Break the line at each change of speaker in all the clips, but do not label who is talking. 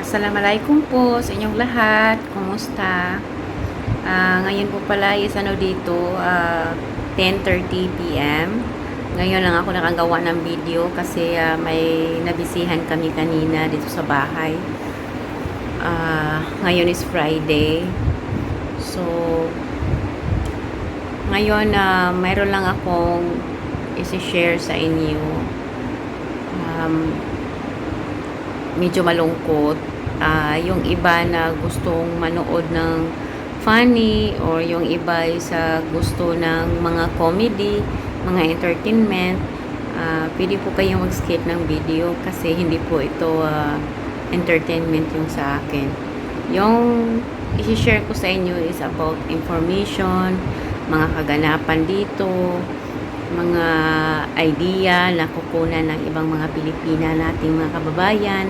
Assalamualaikum po sa inyong lahat. Kumusta? Ngayon po pala is dito, 10:30 p.m. Ngayon lang ako nakagawa ng video kasi may nabisihan kami kanina dito sa bahay. Ngayon is Friday. So, ngayon mayroon lang akong isi-share sa inyo. Medyo malungkot. Yung iba na gustong manood ng funny or yung iba sa gusto ng mga comedy, mga entertainment, pwede po kayong mag-skip ng video kasi hindi po ito entertainment yung sa akin. Yung i-share ko sa inyo is about information, mga kaganapan dito, mga idea na kukunan ng ibang mga Pilipina nating mga kababayan.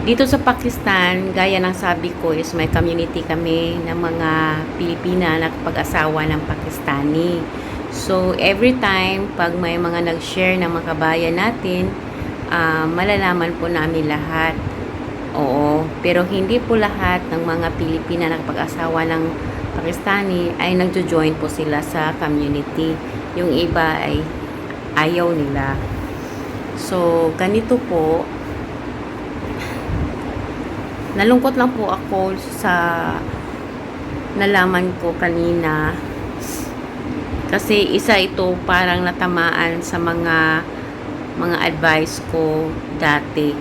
Dito sa Pakistan, gaya ng sabi ko is may community kami ng mga Pilipina na pag-asawa ng Pakistani. So, every time pag may mga nag-share ng mga kabayan natin, malalaman po namin lahat. Oo, pero hindi po lahat ng mga Pilipina na pag-asawa ng Pakistani ay nagjo-join po sila sa community. Yung iba ay ayaw nila. So, ganito po. Nalungkot lang po ako sa nalaman ko kanina. Kasi isa ito parang natamaan sa mga advice ko dati.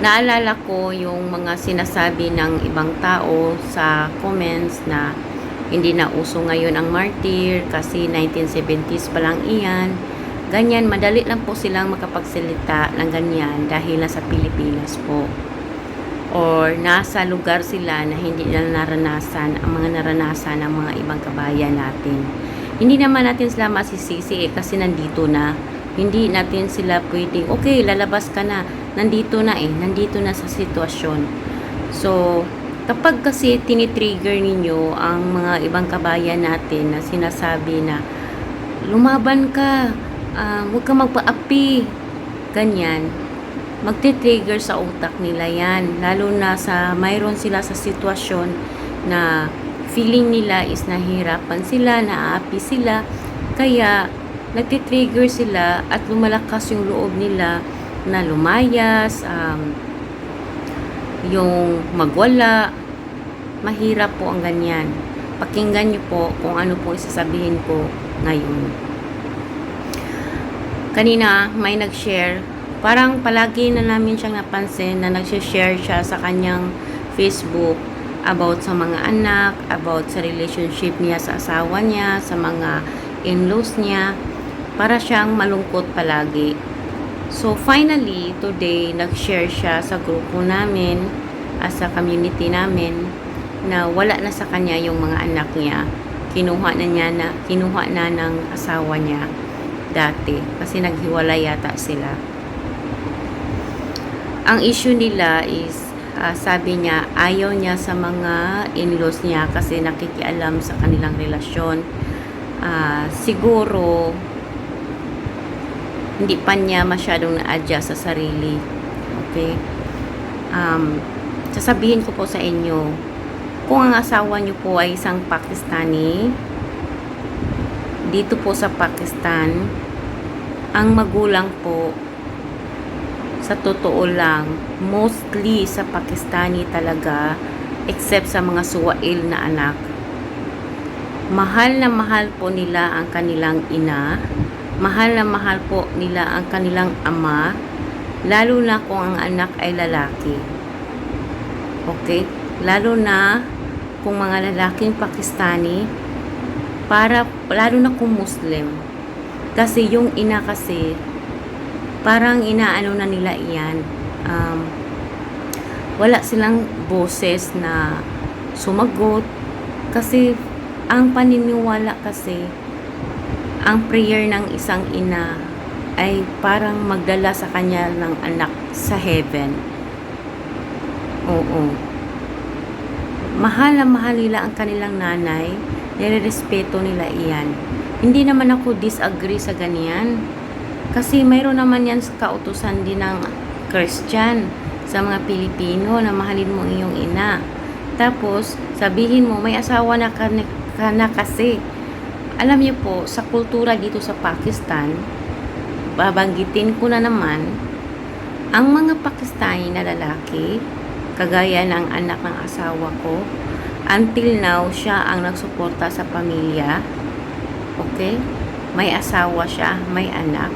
Naalala ko yung mga sinasabi ng ibang tao sa comments na hindi na uso ngayon ang martyr kasi 1970s pa lang iyan. Ganyan, madali lang po silang makapagsalita ng ganyan dahil nasa Pilipinas po. Or nasa lugar sila na hindi nila naranasan ang mga naranasan ng mga ibang kabayan natin. Hindi naman natin sila masisisi kasi nandito na. Hindi natin sila pwedeng, okay, lalabas ka na. Nandito na sa sitwasyon. So, kapag kasi tinitrigger ninyo ang mga ibang kabayan natin na sinasabi na lumaban ka, huwag ka magpa-api, ganyan, magti-trigger sa utak nila yan. Lalo na sa mayroon sila sa sitwasyon na feeling nila is nahihirapan sila, naaapi sila, kaya nagti-trigger sila at lumalakas yung loob nila na lumayas, yung magwala. Mahirap po ang ganyan. Pakinggan nyo po kung ano po isasabihin ko ngayon. Kanina may nag-share, parang palagi na namin siyang napansin na nag-share siya sa kanyang Facebook about sa mga anak, about sa relationship niya sa asawa niya, sa mga in-laws niya, para siyang malungkot palagi. So finally, today, nag-share siya sa grupo namin, sa community namin, na wala na sa kanya yung mga anak niya. Kinuha na ng asawa niya dati kasi naghiwalay yata sila. Ang issue nila is sabi niya ayaw niya sa mga in-laws niya kasi nakikialam sa kanilang relasyon. Siguro hindi pa niya masyadong na-adjust sa sarili. Okay? Sasabihin ko po sa inyo, kung ang asawa niyo po ay isang Pakistani, dito po sa Pakistan, ang magulang po, sa totoo lang, mostly sa Pakistani talaga, except sa mga suwail na anak, mahal na mahal po nila ang kanilang ina, mahal na mahal po nila ang kanilang ama, lalo na kung ang anak ay lalaki. Okay? Lalo na kung mga lalaking Pakistani, lalo na kung Muslim. Kasi yung ina kasi, parang inaano na nila iyan. Wala silang boses na sumagot. Kasi, ang paniniwala kasi, ang prayer ng isang ina ay parang magdala sa kanya ng anak sa heaven. Oo. Mahal na mahal nila ang kanilang nanay, nirerespeto nila iyan. Hindi naman ako disagree sa ganyan. Kasi mayroon naman yan sa kautusan din ng Christian sa mga Pilipino na mahalin mo iyong ina. Tapos, sabihin mo, may asawa na ka na kasi. Alam niyo po, sa kultura dito sa Pakistan, babanggitin ko na naman, ang mga Pakistani na lalaki, kagaya ng anak ng asawa ko, until now, siya ang nagsuporta sa pamilya. Okay? May asawa siya, may anak.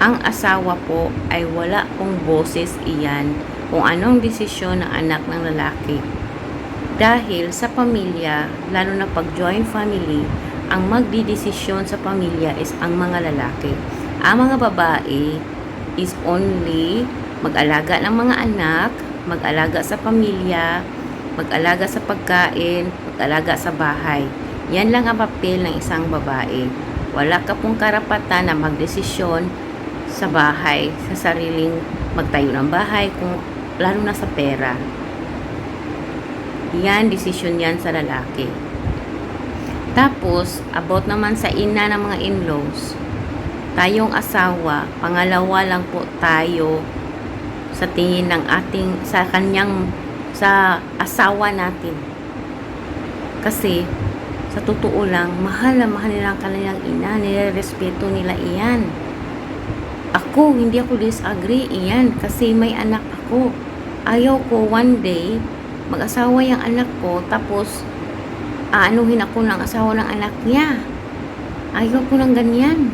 Ang asawa po ay wala pong boses iyan kung anong desisyon ng anak ng lalaki. Dahil sa pamilya, lalo na pag joint family, ang magdidesisyon sa pamilya is ang mga lalaki. Ang mga babae is only mag-alaga ng mga anak, mag-alaga sa pamilya, mag-alaga sa pagkain, mag-alaga sa bahay. Yan lang ang papel ng isang babae. Wala ka pong karapatan na magdesisyon sa bahay, sa sariling magtayo ng bahay, kung lalo na sa pera. Yan, desisyon yan sa lalaki. Tapos, about naman sa ina ng mga in-laws, tayong asawa, pangalawa lang po tayo sa tingin ng ating, sa asawa natin. Kasi, sa totoo lang, mahal na mahal nila ang kanilang ina, nire-respeto nila iyan. Ako, hindi ako disagree iyan kasi may anak ako. Ayaw ko one day, mag-asawa yung anak ko, tapos aanuhin ako ng asawa ng anak niya. Ayaw ko ng ganyan.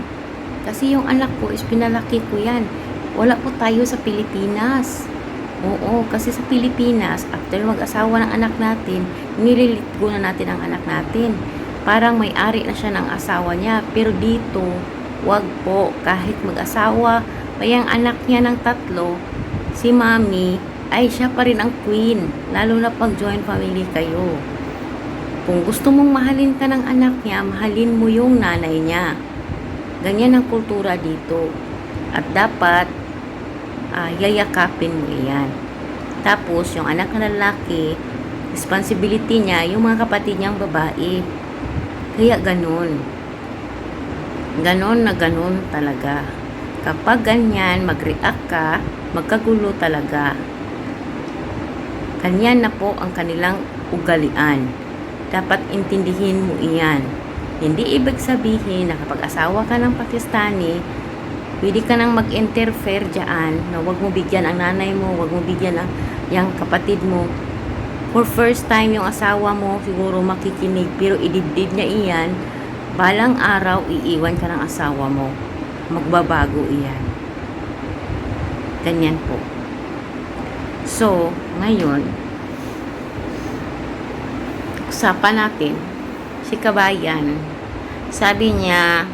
Kasi yung anak ko is pinalaki ko yan. Wala po tayo sa Pilipinas. Oo, kasi sa Pilipinas, after mag-asawa ng anak natin, nililitgo na natin ang anak natin. Parang may-ari na siya ng asawa niya. Pero dito, wag po. Kahit mag-asawa pa yung anak niya ng 3, si mami, ay siya pa rin ang queen. Lalo na pag joint family kayo. Kung gusto mong mahalin ka ng anak niya, mahalin mo yung nanay niya. Ganyan ang kultura dito. At dapat, yayakapin mo iyan. Tapos, yung anak na lalaki, responsibility niya, yung mga kapatid niyang babae. Kaya ganun. Ganon na ganon talaga. Kapag ganyan, mag-react ka, magkagulo talaga. Ganyan na po ang kanilang ugalian. Dapat intindihin mo iyan. Hindi ibig sabihin na kapag asawa ka ng Pakistani, pwede ka nang mag-interfere dyan na wag mo bigyan ang nanay mo, wag mo bigyan ang yung kapatid mo. For first time yung asawa mo siguro makikinig, pero idibdib niya iyan, balang araw iiwan ka ng asawa mo. Magbabago iyan. Ganyan po. So, ngayon, usapan natin si Kabayan. Sabi niya,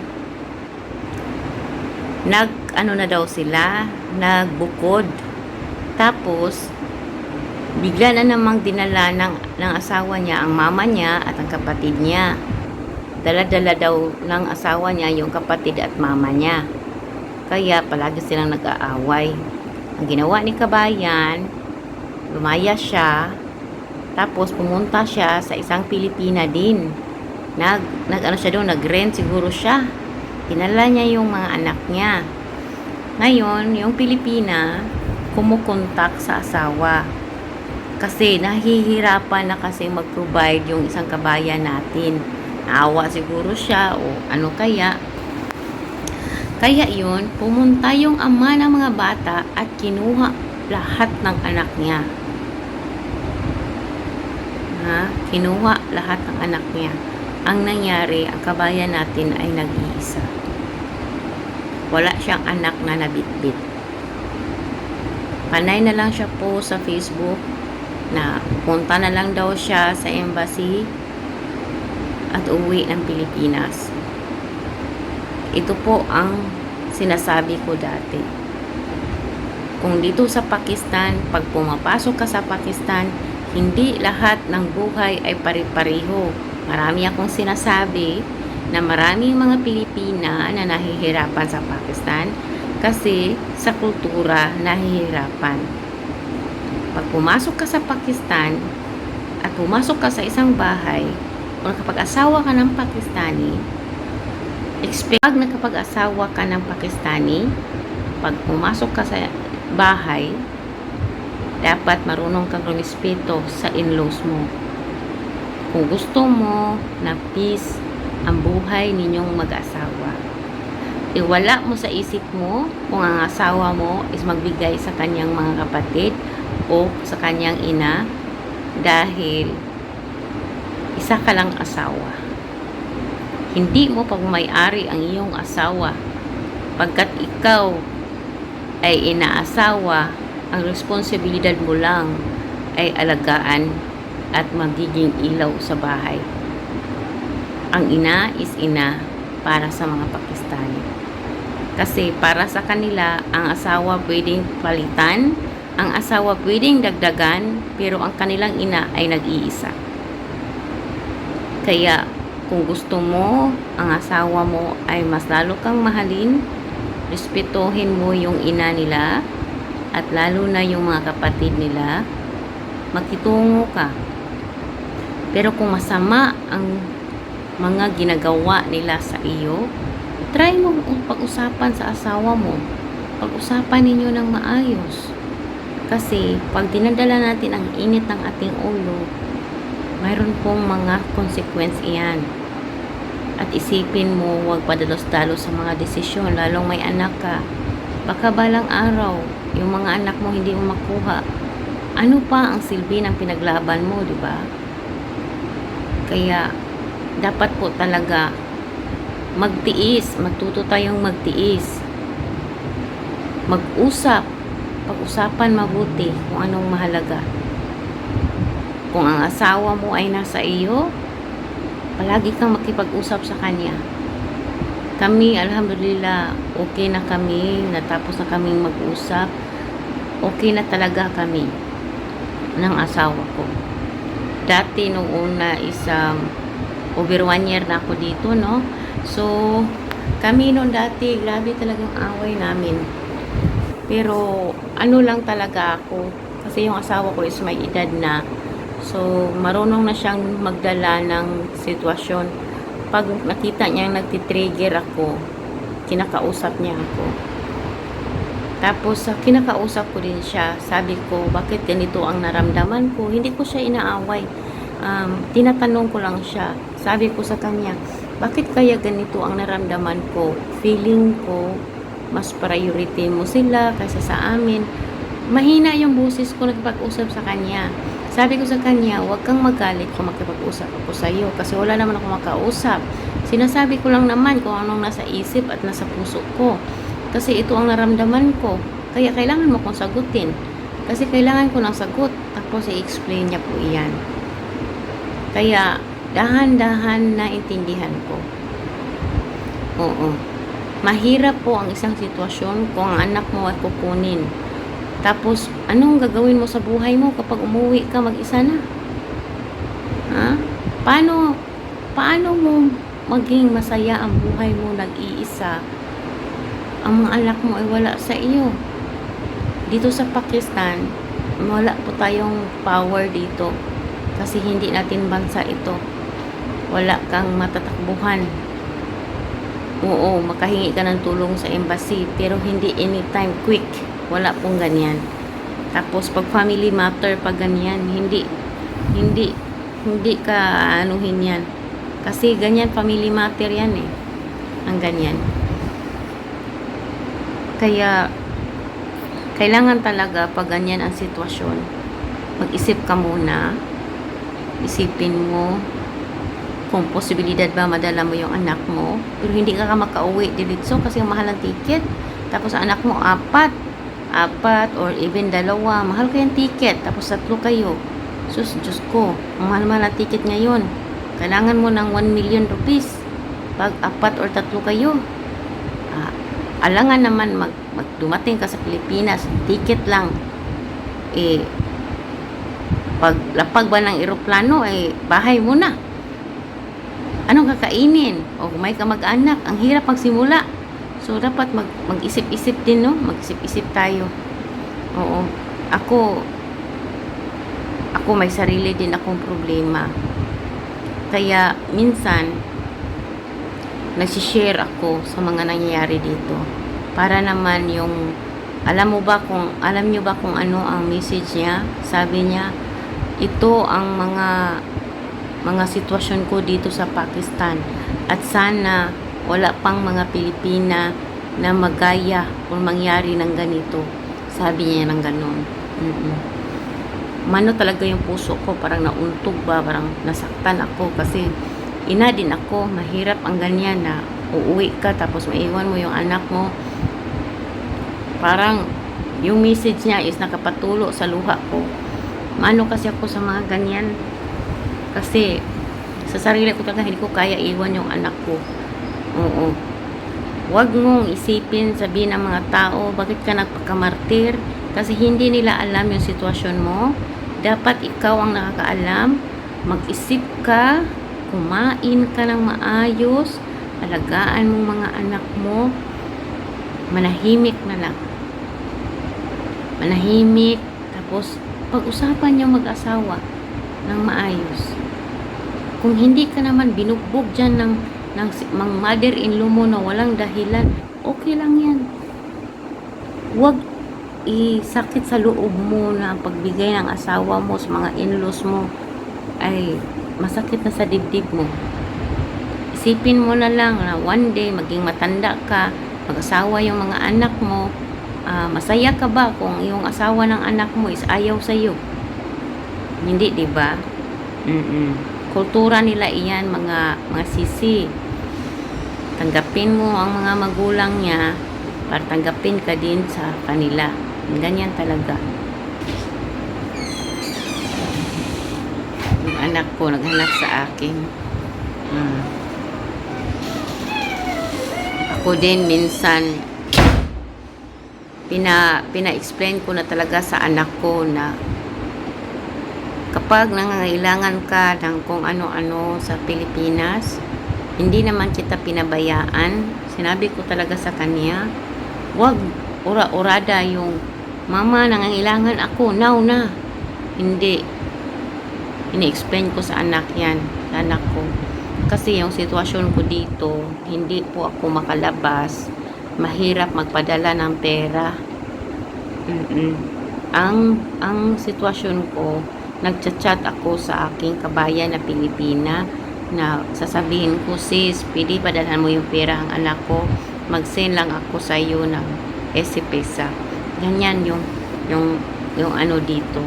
ano na daw sila, nagbukod. Tapos, bigla na namang dinala ng asawa niya ang mama niya at ang kapatid niya. Dala-dala daw ng asawa niya yung kapatid at mama niya. Kaya palagi silang nag-aaway. Ang ginawa ni Kabayan, lumaya siya, tapos pumunta siya sa isang Pilipina din. Ano siya doon, nag-rent siguro siya. Dinala niya yung mga anak niya. Ngayon, yung Pilipina, kumukontak sa asawa. Kasi nahihirapan na kasi mag-provide yung isang kabayan natin. Naawa siguro siya o ano kaya. Kaya yun, pumunta yung ama ng mga bata at kinuha lahat ng anak niya. Kinuha lahat ng anak niya. Ang nangyari, ang kabayan natin ay nag-iisa. Wala siyang anak na nabitbit. Panay na lang siya po sa Facebook na punta na lang daw siya sa embassy at uwi ng Pilipinas. Ito po ang sinasabi ko dati. Kung dito sa Pakistan, pag pumapasok ka sa Pakistan, hindi lahat ng buhay ay pare-pareho. Marami akong sinasabi na maraming mga Pilipina na nahihirapan sa Pakistan kasi sa kultura nahihirapan. Pag pumasok ka sa Pakistan at pumasok ka sa isang bahay o kapag asawa ka ng Pakistani, Pag nakapag-asawa ka ng Pakistani, pag pumasok ka sa bahay, dapat marunong kang rumispeto sa in-laws mo. Kung gusto mo na peace ang buhay ninyong mag-asawa, iwala mo sa isip mo kung ang asawa mo is magbigay sa kanyang mga kapatid o sa kanyang ina, dahil isa ka lang asawa. Hindi mo pagmay-ari ang iyong asawa. Pagkat ikaw ay inaasawa, ang responsibilidad mo lang ay alagaan at magiging ilaw sa bahay. Ang ina is ina para sa mga Pakistani. Kasi para sa kanila, ang asawa pwedeng palitan, ang asawa pwedeng dagdagan, pero ang kanilang ina ay nag-iisa. Kaya kung gusto mo ang asawa mo ay mas lalo kang mahalin, respetuhin mo yung ina nila at lalo na yung mga kapatid nila, makitungo ka. Pero kung masama ang mga ginagawa nila sa iyo, try mo pag-usapan sa asawa mo. Pag-usapan ninyo ng maayos. Kasi pag dinadala natin ang init ng ating ulo, mayroon pong mga consequence iyan. At isipin mo, huwag padalos-dalos sa mga desisyon, lalong may anak ka. Baka balang araw, yung mga anak mo hindi mo makuha. Ano pa ang silbi ng pinaglaban mo, di ba? Kaya, dapat po talaga magtiis, matuto tayong magtiis. Mag-usap, pag-usapan mabuti kung anong mahalaga. Kung ang asawa mo ay nasa iyo, palagi kang makipag-usap sa kanya. Kami, alhamdulillah, okay na kami, natapos na kaming mag-usap. Okay na talaga kami ng asawa ko. Dati nung una is over 1 year na ako dito, no? So, kami noon dati, grabe talagang away namin. Pero, ano lang talaga ako, kasi yung asawa ko is may edad na. So, marunong na siyang magdala ng sitwasyon. Pag nakita niya nagtitrigger ako, kinakausap niya ako. Tapos, kinakausap ko din siya. Sabi ko, bakit ganito ang naramdaman ko? Hindi ko siya inaaway. Tinatanong ko lang siya. Sabi ko sa kanya, bakit kaya ganito ang naramdaman ko? Feeling ko, mas priority mo sila kaysa sa amin. Mahina yung boses ko nagpag-usap sa kanya. Sabi ko sa kanya, huwag kang magalit kung makipag-usap ako sa iyo kasi wala naman ako makausap. Sinasabi ko lang naman kung anong nasa isip at nasa puso ko. Kasi ito ang naramdaman ko. Kaya kailangan mo kong sagutin. Kasi kailangan ko ng sagot. Tapos i-explain niya po iyan. Kaya dahan-dahan na intindihan ko. Oo. Mahirap po ang isang sitwasyon kung ang anak mo ay kukunin. Tapos, anong gagawin mo sa buhay mo kapag umuwi ka mag-isa na? Ha? Paano mo maging masaya ang buhay mo nag-iisa? Ang mga anak mo ay wala sa iyo. Dito sa Pakistan, wala po tayong power dito. Kasi hindi natin bansa ito. Wala kang matatakbuhan. Oo, makahingi ka ng tulong sa embassy, pero hindi anytime quick. Wala pong ganyan. Tapos pag family matter, pag ganyan, hindi ka anuhin yan. Kasi ganyan, family matter yan eh. Ang ganyan. Kaya kailangan talaga pag ganyan ang sitwasyon, mag-isip ka muna. Isipin mo kung posibilidad ba madala mo yung anak mo, pero hindi ka makauwi diretso kasi mahal ang ticket. Tapos anak mo apat or even 2, mahal kayang ticket, tapos 3 kayo. Sus, Diyos ko, ang mahal-mahal na ticket ngayon. Kailangan mo ng 1 million rupees pag 4 or 3 kayo. Alangan naman dumating ka sa Pilipinas, ticket lang. Pag lapag ba ng eroplano, bahay mo na. Anong kakainin? O may kamag-anak, ang hirap magsimula. So, dapat mag-isip-isip din, no? Mag-isip-isip tayo. Oo. Ako may sarili din akong problema. Kaya, minsan, nagsishare ako sa mga nangyayari dito. Para naman yung, alam nyo ba kung ano ang message niya? Sabi niya, ito ang mga sitwasyon ko dito sa Pakistan. At sana wala pang mga Pilipina na magaya kung mangyari ng ganito. Sabi niya ng ganon. Mano talaga yung puso ko, parang nauntog ba, parang nasaktan ako kasi ina din ako. Mahirap ang ganyan na uuwi ka tapos maiwan mo yung anak mo. Parang yung message niya is nakapatulo sa luha ko. Mano kasi ako sa mga ganyan, kasi sa sarili ko talaga hindi ko kaya iwan yung anak ko. Oo. Huwag mong isipin, sabihin ng mga tao, bakit ka nagpakamartir? Kasi hindi nila alam yung sitwasyon mo. Dapat ikaw ang nakakaalam. Mag-isip ka, kumain ka ng maayos, alagaan mong mga anak mo, manahimik na lang. Manahimik, tapos pag-usapan yung mag-asawa ng maayos. Kung hindi ka naman binugbog dyan ng mother-in-law mo na walang dahilan, okay lang yan. Huwag isakit sa loob mo na ang pagbigay ng asawa mo sa mga in-laws mo ay masakit na sa dibdib mo. Isipin mo na lang na one day maging matanda ka, mag-asawa yung mga anak mo, masaya ka ba kung yung asawa ng anak mo is ayaw sa'yo? Hindi, di ba? Kultura nila iyan, mga sisi. Tanggapin mo ang mga magulang niya para tanggapin ka din sa kanila. Ganyan talaga. Yung anak ko naghanap sa akin. Ako din minsan pina-explain ko na talaga sa anak ko na kapag nangangailangan ka ng kung ano-ano sa Pilipinas, hindi naman kita pinabayaan. Sinabi ko talaga sa kanya, wag ura-urada yung mama, nangangailangan ako, now na. Hindi. Ini-explain ko sa anak yan, sa anak ko. Kasi yung sitwasyon ko dito, hindi po ako makalabas. Mahirap magpadala ng pera. Ang sitwasyon ko, nagchat-chat ako sa aking kabayan na Pilipina na sasabihin ko, sis, pwede padalhan mo yung pera ang anak ko, mag-send lang ako sa iyo ng SPesa. Ganyan yung ano dito.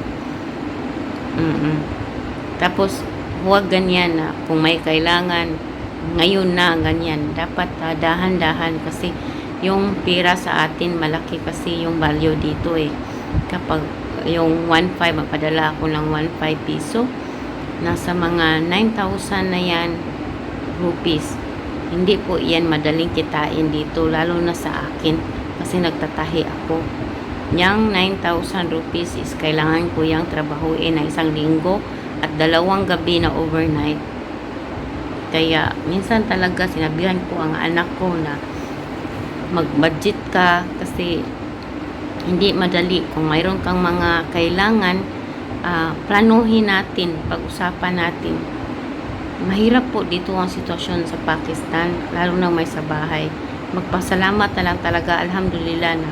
Tapos huwag ganyan na kung may kailangan ngayon na ganyan, dapat dahan-dahan kasi yung pera sa atin malaki kasi yung value dito kapag yung 1.5 magpadala ako ng 1.5 piso, nasa mga 9,000 na yan rupees. Hindi po yan madaling kitain dito, lalo na sa akin kasi nagtatahi ako. Yang 9,000 rupees is kailangan ko yung trabahuin na 1 linggo at 2 gabi na overnight. Kaya minsan talaga sinabihan ko ang anak ko na mag-budget ka kasi hindi madali. Kung mayroon kang mga kailangan, planuhin natin, pag-usapan natin. Mahirap po dito ang sitwasyon sa Pakistan, lalo na may sa bahay. Magpasalamat na lang talaga, alhamdulillah, na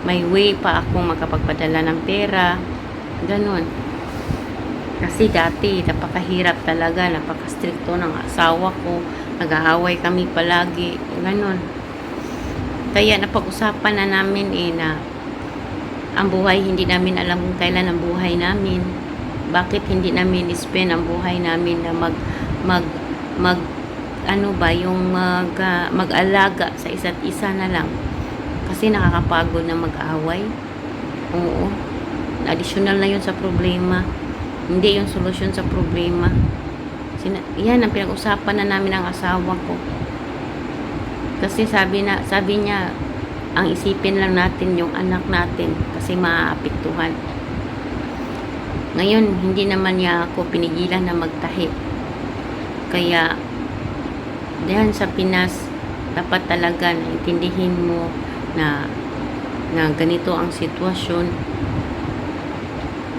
may way pa akong makapagpadala ng pera. Ganon. Kasi dati, napakahirap talaga, napakastrikto ng asawa ko. Nag-aaway kami palagi. Ganon. Kaya napag-usapan na namin na ang buhay, hindi namin alam kung kailan ang buhay namin. Bakit hindi namin spend ang buhay namin na mag-alaga sa isa't isa na lang. Kasi nakakapagod na mag-away. Oo. Additional na yun sa problema. Hindi yung solusyon sa problema. Yan ang pinag-usapan na namin ng asawa ko. Kasi sabi niya, ang isipin lang natin yung anak natin kasi maaapektuhan. Ngayon, hindi naman niya ako pinigilan na magtahi. Kaya, diyan sa Pinas, dapat talaga na intindihin mo na ganito ang sitwasyon.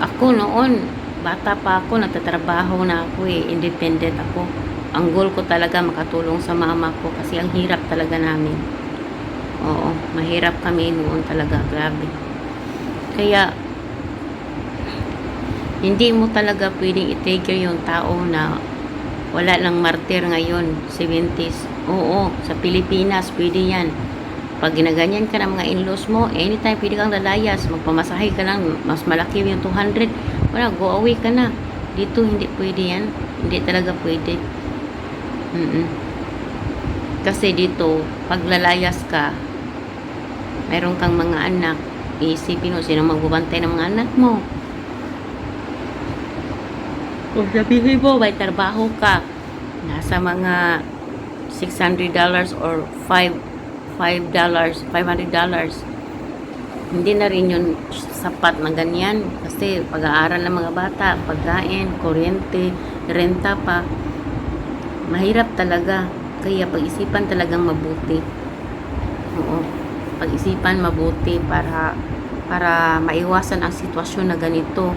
Ako noon, bata pa ako, nagtatrabaho na ako independent ako. ang goal ko talaga makatulong sa mama ko kasi ang hirap talaga namin. Oo, mahirap kami noon talaga, grabe. Kaya hindi mo talaga pwedeng i-trigger yung tao na wala lang martir ngayon, 70s. Oo, sa Pilipinas pwede yan. Pag ginaganyan ka ng mga in-laws mo, anytime pwede kang lalayas, magpamasahe ka lang, mas malaki yung 200, wala, go away ka na. Dito hindi pwede yan, hindi talaga pwede. Kasi dito, pag lalayas ka, mayroon kang mga anak, iisipin mo sino magbubantay ng mga anak mo. Kung sabihin mo, may trabaho ka, nasa mga $600 or $500. Hindi na rin yun sapat na ganyan. Kasi pag-aaral ng mga bata, pagkain, kuryente, renta pa. Mahirap talaga. Kaya pag-isipan talagang mabuti. Oo. Pag-isipan mabuti para maiwasan ang sitwasyon na ganito.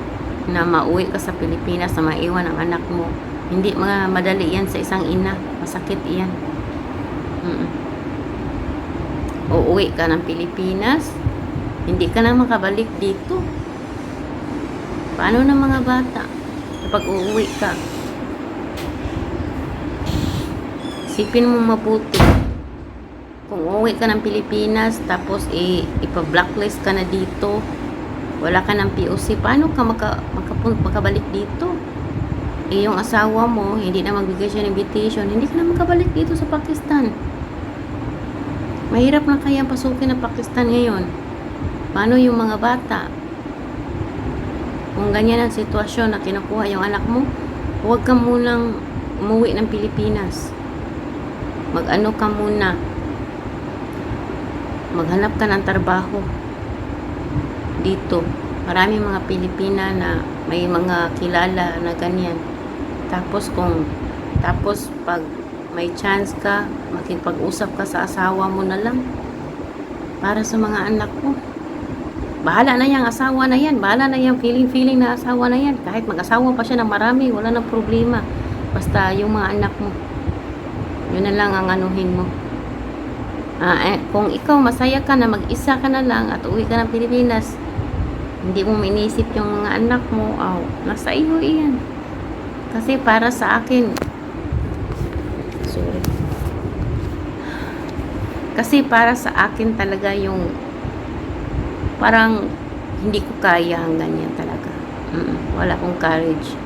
Na mauwi ka sa Pilipinas na maiwan ang anak mo. Hindi mga madali yan sa isang ina. Masakit yan. Uuwi ka ng Pilipinas, hindi ka na makabalik dito. Paano ng mga bata kapag uuwi ka? Isipin mo mabuti. Kung uuwi ka ng Pilipinas, tapos ipa-blacklist ka na dito, wala ka ng POC, paano ka makabalik dito? Yung asawa mo, hindi na magbigay siya ng invitation, hindi ka na makabalik dito sa Pakistan. Mahirap na kaya pasukin ng Pakistan ngayon. Paano yung mga bata? Kung ganyan ang sitwasyon na kinukuha yung anak mo, huwag ka munang umuwi ng Pilipinas. Mag-ano ka muna. Maghanap ka ng trabaho. Dito. Maraming mga Pilipina na may mga kilala na ganyan. Tapos pag may chance ka, makipag-usap ka sa asawa mo na lang para sa mga anak mo. Bahala na yung asawa na yan. Bahala na yung feeling na asawa na yan. Kahit mag-asawa pa siya ng marami, wala nang problema. Basta yung mga anak mo. Yun na lang ang anuhin mo. Kung ikaw masaya ka na mag-isa ka na lang at uwi ka ng Pilipinas, hindi mo inisip yung mga anak mo, nasa iyo iyan. Kasi para sa akin, kasi para sa akin talaga yung parang hindi ko kaya ang ganyan talaga. Wala akong courage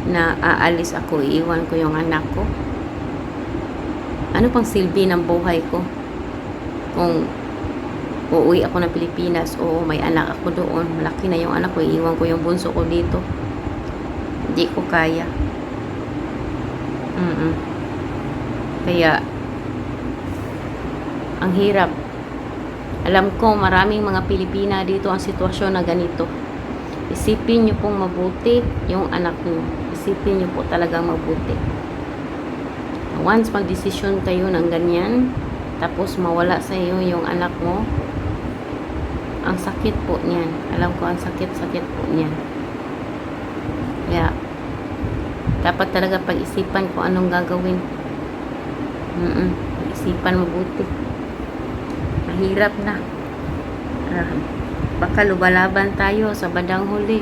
na aalis ako, iiwan ko yung anak ko. Ano pang silbi ng buhay ko? Kung uuwi ako ng Pilipinas, o may anak ako doon, malaki na yung anak ko, iiwan ko yung bunso ko dito. Hindi ko kaya. Kaya ang hirap. Alam ko maraming mga Pilipina dito ang sitwasyon na ganito. Isipin nyo pong mabuti yung anak nyo. Isipin nyo po talagang mabuti. Once mag-desisyon kayo ng ganyan, tapos mawala sa iyo yung anak mo, ang sakit po niyan. Alam ko ang sakit-sakit po niyan. Kaya dapat talaga pag-isipan kung anong gagawin. Pag-isipan mabuti. Mahirap na. Baka lumalaban tayo sa bandang huli.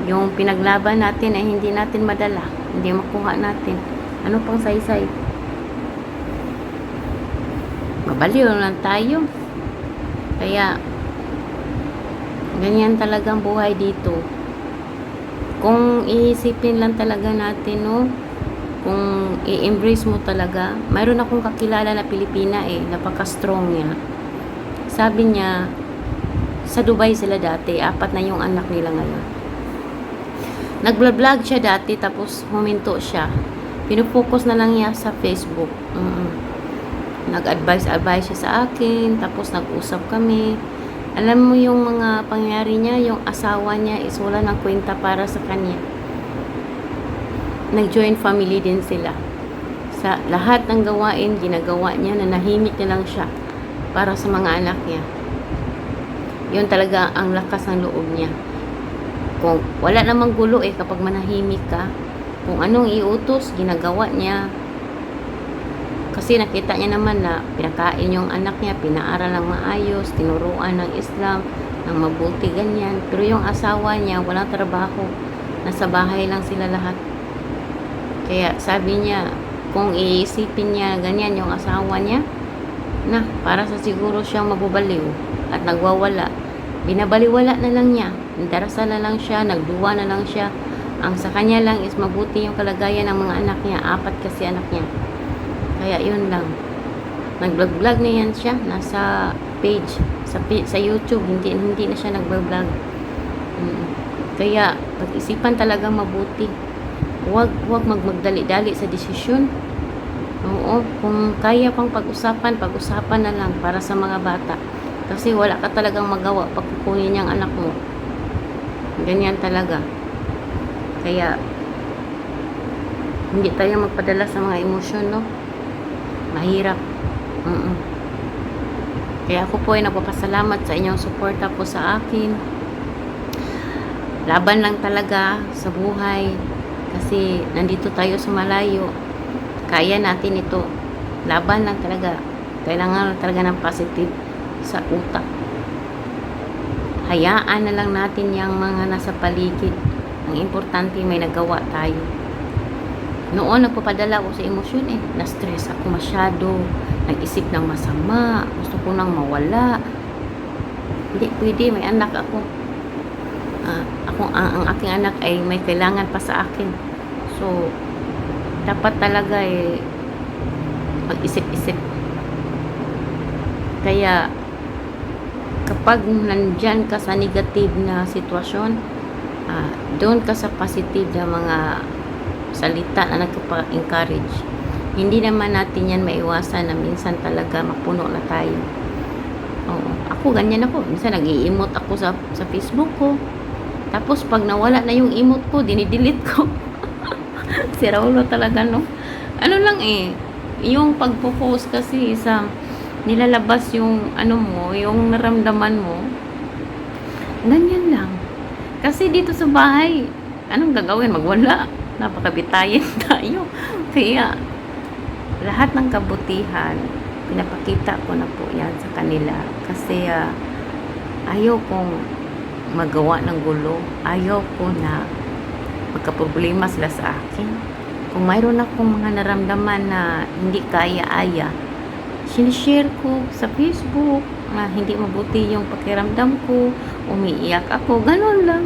Yung pinaglaban natin ay hindi natin madala. Hindi makuha natin. Ano pang saysay? Mabaliw lang tayo. Kaya ganyan talagang buhay dito. Kung iisipin lang talaga natin, no? Kung i-embrace mo talaga, mayroon akong kakilala na Pilipina napaka-strong niya. Sabi niya, sa Dubai sila dati, 4 na yung anak nila ngayon. Nag-vlog siya dati, tapos huminto siya. Pinupokus na lang niya sa Facebook. Nag-advise siya sa akin, tapos nag-usap kami. Alam mo yung mga pangyari niya, yung asawa niya is wala ng kwenta para sa kanya. Nag-join family din sila. Sa lahat ng gawain, ginagawa niya, nanahimik na lang siya para sa mga anak niya. Yun talaga ang lakas ng loob niya. Kung wala namang gulo kapag manahimik ka, kung anong iutos, ginagawa niya, Kasi nakita niya naman na pinakain yung anak niya, pinaaral ng maayos, tinuruan ng Islam, ng mabuti, ganyan. Pero yung asawa niya, walang trabaho. Nasa bahay lang sila lahat. Kaya sabi niya, kung iisipin niya ganyan yung asawa niya, na para sa siguro siyang mabubaliw at nagwawala. Binabaliwala na lang niya. Darasal na lang siya, nagduwa na lang siya. Ang sa kanya lang is mabuti yung kalagayan ng mga anak niya. 4 kasi anak niya. Kaya yun lang. Nag-vlog-vlog na yan siya. Nasa page. Sa YouTube. Hindi na siya nag-vlog. Kaya pag-isipan talaga mabuti. Huwag magdali-dali sa desisyon. Oo. Kung kaya pang pag-usapan na lang para sa mga bata. Kasi wala ka talagang magawa pag kukunin niyang anak mo. Ganyan talaga. Kaya hindi tayo magpadala sa mga emosyon, no? Mahirap. Kaya ako po ay nagpapasalamat sa inyong suporta po sa akin. Laban lang talaga sa buhay. Kasi nandito tayo sa malayo. Kaya natin ito. Laban lang talaga. Kailangan talaga ng positive sa utak. Hayaan na lang natin yung mga nasa paligid. Ang importante may nagawa tayo. Noon, nagpapadala ako sa emosyon Na-stress ako masyado. Nag-isip ng masama. Gusto ko nang mawala. Hindi pwede. May anak ako. Ang aking anak ay may kailangan pa sa akin. So, dapat talaga mag-isip-isip. Kaya, kapag nandyan ka sa negative na sitwasyon, doon ka sa positive na mga salita na nagpa-encourage. Hindi naman natin yan maiwasan na minsan talaga mapuno na tayo. Oo. Ako, ganyan ako. Minsan nag-i-emote ako sa Facebook ko. Tapos, pag nawala na yung emote ko, dinidelete ko. Si Raulo talaga, no? Ano lang yung pagpo-post kasi sa nilalabas yung yung naramdaman mo. Ganyan lang. Kasi dito sa bahay, anong gagawin? Magwala. Napakabitayin tayo. Kaya, lahat ng kabutihan, pinapakita ko na po yan sa kanila. Kasi, ayaw kong magawa ng gulo. Ayaw ko na magkaproblema sila sa akin. Kung mayroon akong mga naramdaman na hindi kaya-aya, sinishare ko sa Facebook na hindi mabuti yung pakiramdam ko, umiiyak ako, ganun lang.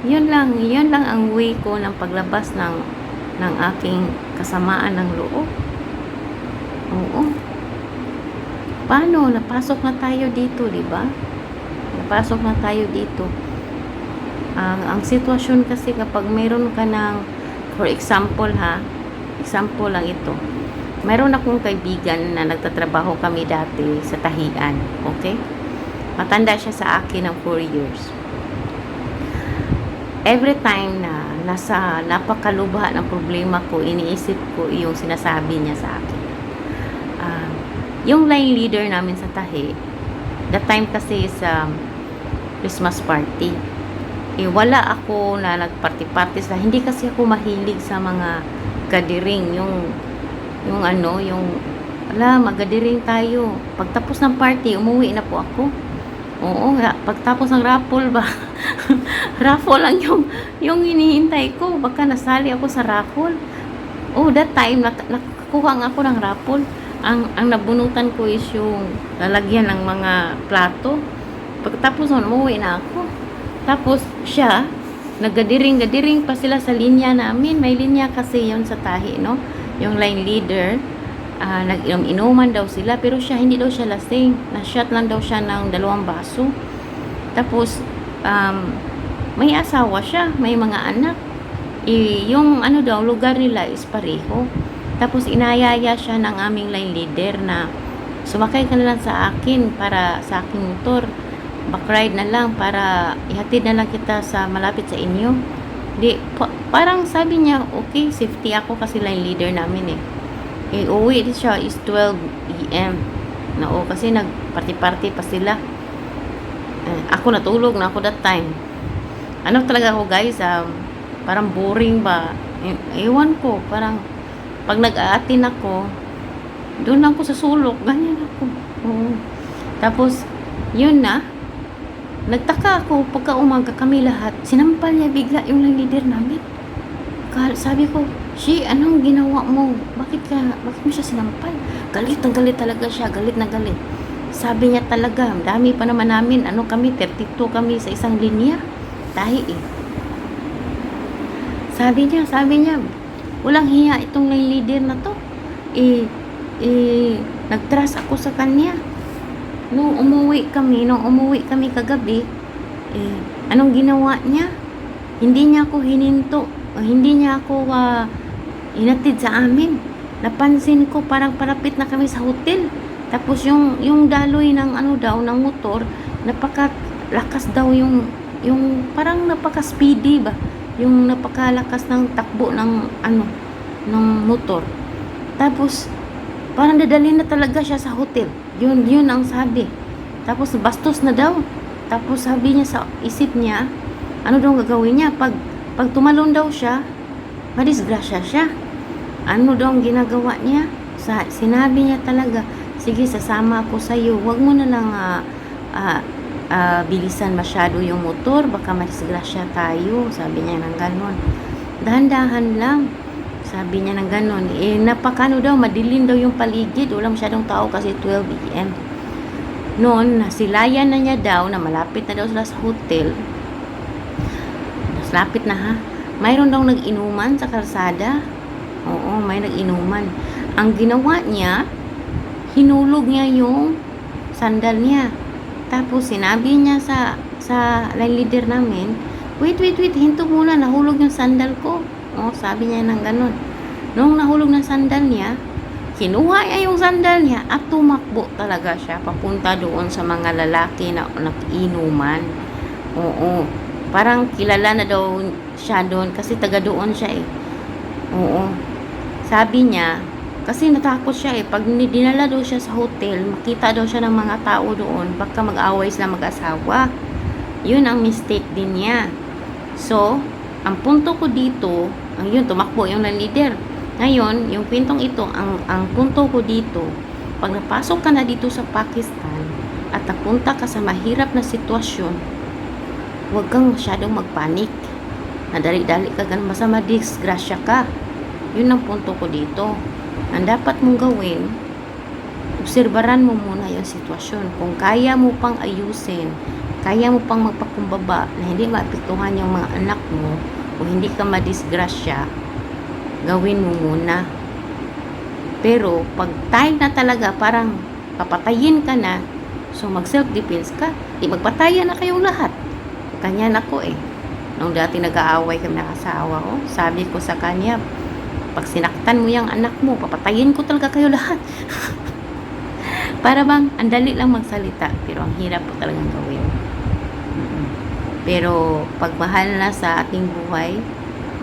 Yun lang ang way ko ng paglabas ng aking kasamaan ng loob. Oo. Paano? Napasok na tayo dito, di ba? Napasok na tayo dito. Ang sitwasyon kasi kapag mayroon ka ng, for example example lang ito. Mayroon akong kaibigan na nagtatrabaho kami dati sa Tahian. Okay? Matanda siya sa akin ng 4 years. Every time na nasa napakalubha ng problema ko, iniisip ko yung sinasabi niya sa akin. Yung line leader namin sa Tahi, that time kasi sa Christmas party, wala ako na nagparty-party sa, hindi kasi ako mahilig sa mga gathering, yung magadiring tayo. Pagtapos ng party, umuwi na po ako. Oo, pagtapos ng raffle ba? Raffle lang yung hinihintay ko. Baka nasali ako sa raffle. Oh, that time, nakakuha nga ako ng raffle. Ang nabunutan ko is yung lalagyan ng mga plato. Pagtapos nun, umuwi na ako. Tapos, siya, nagadiring-gadiring pa sila sa linya namin. May linya kasi yun sa Tahi, no? Yung line leader, nag-inuman daw sila, pero siya, hindi daw siya lasing. Na-shot lang daw siya ng 2 baso. Tapos, may asawa siya, may mga anak. Yung lugar nila is pareho. Tapos, inayaya siya ng aming line leader na sumakay ka na lang sa akin para sa aking motor. Backride na lang para ihatid na lang kita sa malapit sa inyo. Parang sabi niya, okay, safety ako kasi line leader namin uwi siya is 12 AM. Kasi nag-party-party pa sila. Ako natulog na ako that time. Talaga ako guys, parang boring ba. Ewan ko, parang pag nag-aatin ako, Doon lang ko sa sulok, ganyan ako. Oo. Tapos, yun na, nagtaka ako pagka umaga kami lahat, sinampal niya bigla yung leader namin. Sabi ko, "Shi, anong ginawa mo? Bakit mo siya sinampal?" Galit na galit talaga siya, galit na galit. Sabi niya talaga, dami pa naman namin, kami, 32 kami sa isang linya. Tahi eh. Sabi niya, walang hiya itong leader na to. Nagtrust ako sa kanya. Nung umuwi kami kagabi, anong ginawa niya? Hindi niya ako hininto. Hindi niya ako hinatid sa amin. Napansin ko parang parapit na kami sa hotel. Tapos yung daloy ng ng motor, napakalakas daw yung parang napaka-speedy ba? Yung napakalakas ng takbo ng ng motor. Tapos parang dadalhin na talaga siya sa hotel. Yun ang sabi. Tapos bastos na daw. Tapos sabi niya sa isip niya, ano daw gagawin niya? Pag tumalon daw siya, madisgrasya siya. Ano daw ang ginagawa niya? Sinabi niya talaga, sige, sasama ako sa iyo. Huwag mo na lang bilisan masyado yung motor, baka madisgrasya tayo. Sabi niya ng ganon. Dahan-dahan lang. Sabi niya ng ganon. Napakano daw, madilim daw yung paligid. Wala masyadong tao kasi 12 p.m. Noon, nasilayan na niya daw na malapit na daw sila sa hotel. Lapit na ha. Mayroon daw nag-inuman sa kalsada. Oo, may nag-inuman. Ang ginawa niya, hinulog niya yung sandal niya. Tapos sinabi niya sa line leader namin, wait, hinto muna, nahulog yung sandal ko. Oh, sabi niya ng ganun. Nung nahulog ng sandal niya, kinuha niya yung sandal niya at tumakbo talaga siya papunta doon sa mga lalaki na nag-inuman. Oo. Parang kilala na daw siya doon kasi taga doon siya eh. Oo. Sabi niya, kasi natakot siya eh. Pag dinala daw siya sa hotel, makita daw siya ng mga tao doon, baka mag-away sila mag-asawa. Yun ang mistake din niya. So, ang punto ko dito, tumakbo yung leader. Ngayon, yung kwentong ito, ang punto ko dito, pag napasok ka na dito sa Pakistan at napunta ka sa mahirap na sitwasyon, huwag kang masyadong magpanik. Nadali-dali ka ganun, basta madisgrasya ka. Yun ang punto ko dito. Ang dapat mong gawin, obserbaran mo muna yung sitwasyon. Kung kaya mo pang ayusin, kaya mo pang magpakumbaba na hindi maapektuhan yung mga anak mo o hindi ka madisgrasya, gawin mo muna. Pero pag time na talaga, parang papatayin ka na, so mag self-defense ka, magpatayan na kayong lahat. Kanya ako eh. Nung dati nag-aaway kami ng asawa ko, sabi ko sa kanya, pag sinaktan mo yung anak mo, papatayin ko talaga kayo lahat. Para bang, ang dali lang magsalita, pero ang hirap po talagang gawin. Pero pag mahal na sa ating buhay,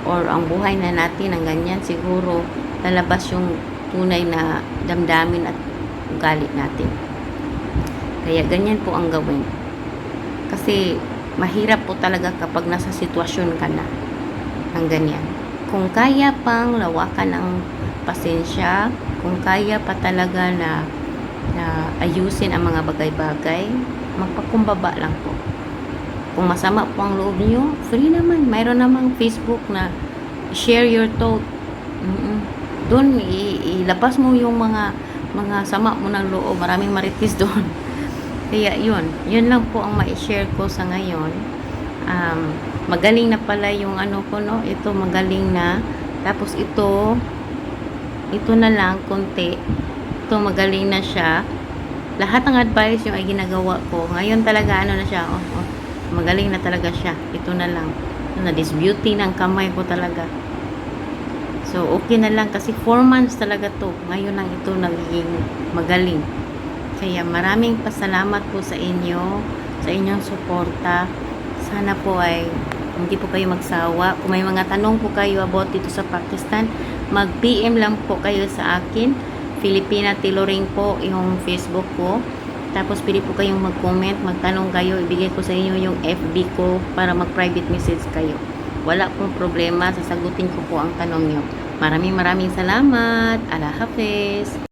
or ang buhay na natin, ang ganyan, siguro lalabas yung tunay na damdamin at ugali natin. Kaya ganyan po ang gawin. Kasi mahirap po talaga kapag nasa sitwasyon ka na ng ganyan. Kung kaya pang lawakan ng pasensya, kung kaya pa talaga na ayusin ang mga bagay-bagay, magpakumbaba lang po. Kung masama po ang loob niyo, free naman. Mayroon namang Facebook na share your thought. Doon, ilabas mo yung mga sama mo ng loob. Maraming marites doon. Kaya yun lang po ang ma-share ko sa ngayon. Magaling na pala yung ko, no? Ito magaling na. Tapos ito na lang, konti. Ito magaling na siya. Lahat ng advice yung ay ginagawa ko. Ngayon talaga, na siya. Magaling na talaga siya. Ito na lang. Na-disbeauty ng kamay ko talaga. So, okay na lang kasi 4 months talaga to. Ngayon lang ito nagiging magaling. Kaya maraming pasalamat po sa inyo, sa inyong suporta. Sana po ay hindi po kayo magsawa. Kung may mga tanong po kayo about dito sa Pakistan, mag-PM lang po kayo sa akin. Filipina Tailoring po yung Facebook ko. Tapos pili po kayong mag-comment, magtanong kayo, ibigay ko sa inyo yung FB ko para mag-private message kayo. Wala pong problema, sasagutin ko po ang tanong nyo. Maraming salamat. Allah Hafiz.